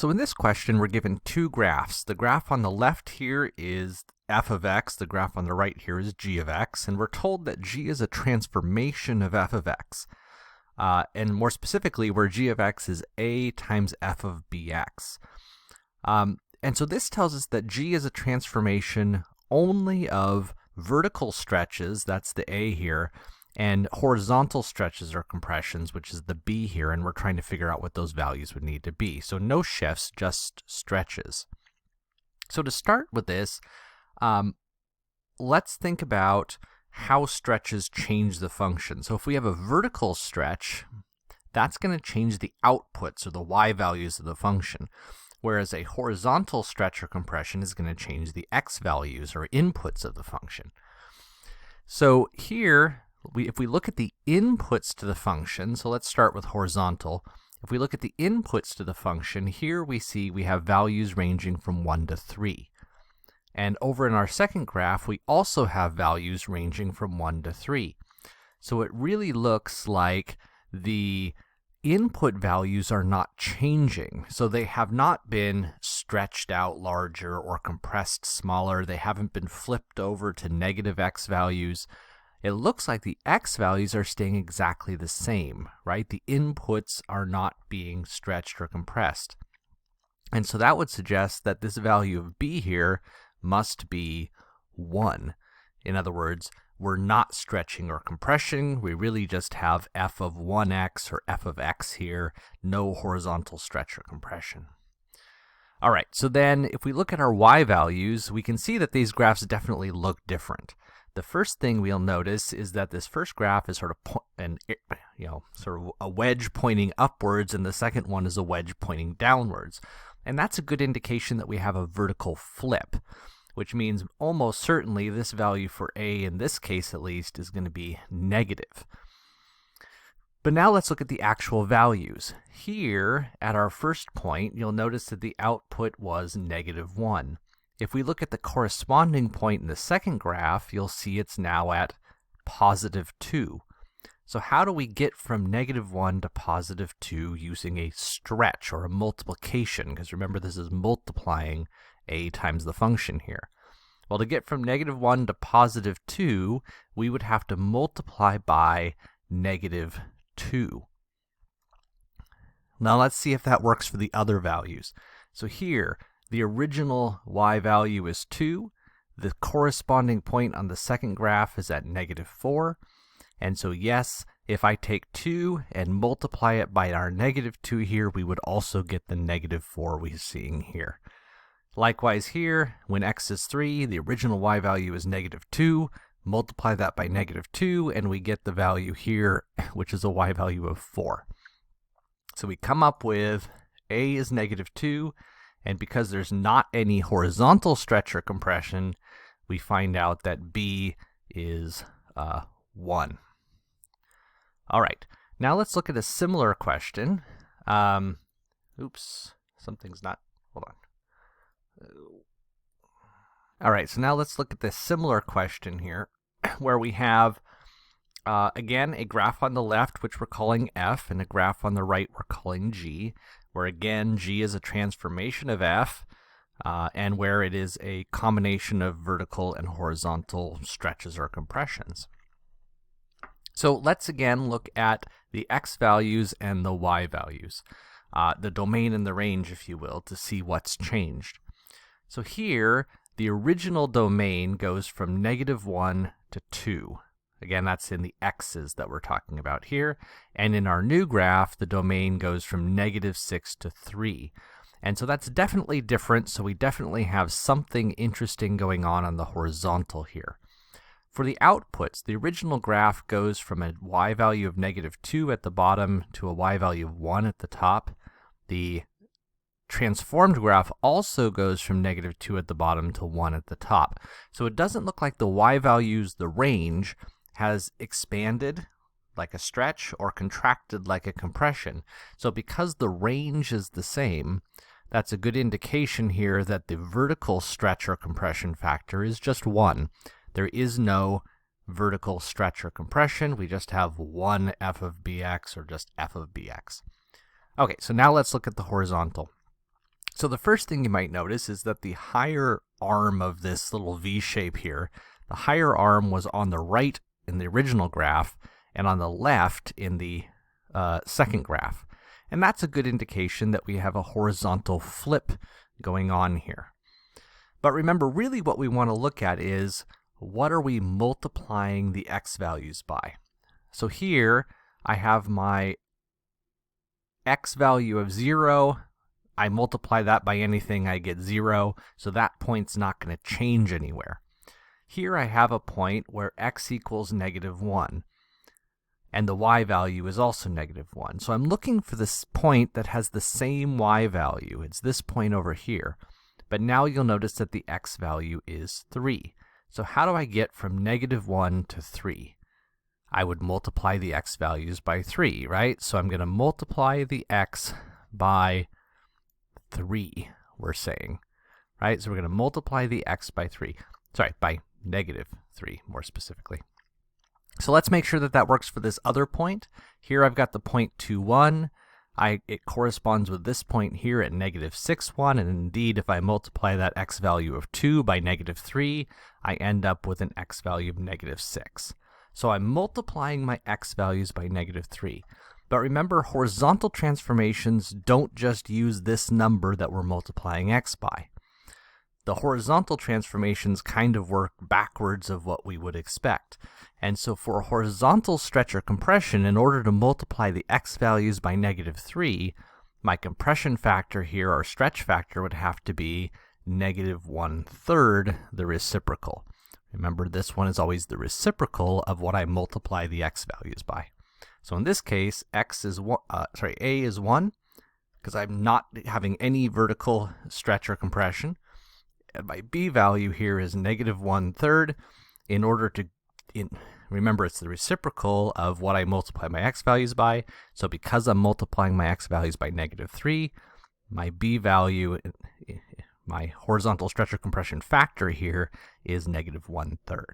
So in this question, we're given two graphs. The graph on the left here is f of x, the graph on the right here is g of x, and we're told that g is a transformation of f of x. And more specifically, where g of x is a times f of bx. And so this tells us that g is a transformation only of vertical stretches, that's the a here, and horizontal stretches or compressions, which is the b here, and we're trying to figure out what those values would need to be. So no shifts, just stretches. So to start with this, let's think about how stretches change the function. So if we have a vertical stretch, that's going to change the outputs or the y values of the function, whereas a horizontal stretch or compression is going to change the x values or inputs of the function. So here, if we look at the inputs to the function, so let's start with horizontal. If we look at the inputs to the function, here we see we have values ranging from 1 to 3. And over in our second graph, we also have values ranging from 1 to 3. So it really looks like the input values are not changing. So they have not been stretched out larger or compressed smaller. They haven't been flipped over to negative x values. It looks like the x values are staying exactly the same, right? The inputs are not being stretched or compressed. And so that would suggest that this value of b here must be 1. In other words, we're not stretching or compressing. We really just have f of 1x or f of x here, no horizontal stretch or compression. All right, so then if we look at our y values, we can see that these graphs definitely look different. The first thing we'll notice is that this first graph is sort of a wedge pointing upwards, and the second one is a wedge pointing downwards. And that's a good indication that we have a vertical flip, which means almost certainly this value for a, in this case at least, is going to be negative. But now let's look at the actual values. Here, at our first point, you'll notice that the output was -1. If we look at the corresponding point in the second graph, you'll see it's now at +2. So how do we get from -1 to +2 using a stretch or a multiplication? Because remember, this is multiplying a times the function here. Well, to get from -1 to +2, we would have to multiply by -2. Now let's see if that works for the other values. So here, the original y value is 2. The corresponding point on the second graph is at -4. And so yes, if I take 2 and multiply it by our -2 here, we would also get the -4 we're seeing here. Likewise here, when x is 3, the original y value is -2. Multiply that by -2, and we get the value here, which is a y value of 4. So we come up with a is -2, and because there's not any horizontal stretch or compression, we find out that b is 1. All right, now let's look at a similar question. Oops, something's not, hold on. All right, so now let's look at this similar question here, where we have, again, a graph on the left, which we're calling f, and a graph on the right we're calling g, where again, g is a transformation of f, and where it is a combination of vertical and horizontal stretches or compressions. So let's again look at the x values and the y values, the domain and the range, if you will, to see what's changed. So here, the original domain goes from -1 to 2. Again, that's in the x's that we're talking about here. And in our new graph, the domain goes from -6 to 3. And so that's definitely different, so we definitely have something interesting going on the horizontal here. For the outputs, the original graph goes from a y value of -2 at the bottom to a y value of 1 at the top. The transformed graph also goes from -2 at the bottom to 1 at the top. So it doesn't look like the y values, the range, has expanded like a stretch or contracted like a compression. So because the range is the same, that's a good indication here that the vertical stretch or compression factor is just 1. There is no vertical stretch or compression. We just have one f of bx or just f of bx. Okay, so now let's look at the horizontal. So the first thing you might notice is that the higher arm of this little V shape here, the higher arm was on the right in the original graph and on the left in the second graph. And that's a good indication that we have a horizontal flip going on here. But remember, really what we want to look at is what are we multiplying the x values by? So here I have my x value of 0. I multiply that by anything, I get 0. So that point's not going to change anywhere. Here I have a point where x equals -1. And the y value is also -1. So I'm looking for this point that has the same y value. It's this point over here. But now you'll notice that the x value is 3. So how do I get from -1 to 3? I would multiply the x values by 3, right? So I'm going to multiply the x by 3, we're saying, right? So we're going to multiply the x by 3. Sorry, by -3, more specifically. So let's make sure that that works for this other point. Here I've got the point 2, 1. It corresponds with this point here at -6, 1. And indeed, if I multiply that x value of 2 by -3, I end up with an x value of -6. So I'm multiplying my x values by -3. But remember, horizontal transformations don't just use this number that we're multiplying x by. The horizontal transformations kind of work backwards of what we would expect. And so for a horizontal stretch or compression, in order to multiply the x values by -3, my compression factor here, or stretch factor, would have to be -1/3 the reciprocal. Remember, this one is always the reciprocal of what I multiply the x values by. So in this case, a is 1, because I'm not having any vertical stretch or compression. And my b value here is -1/3. In order to, remember, it's the reciprocal of what I multiply my x values by. So because I'm multiplying my x values by -3, my b value, my horizontal stretch or compression factor here, is -1/3.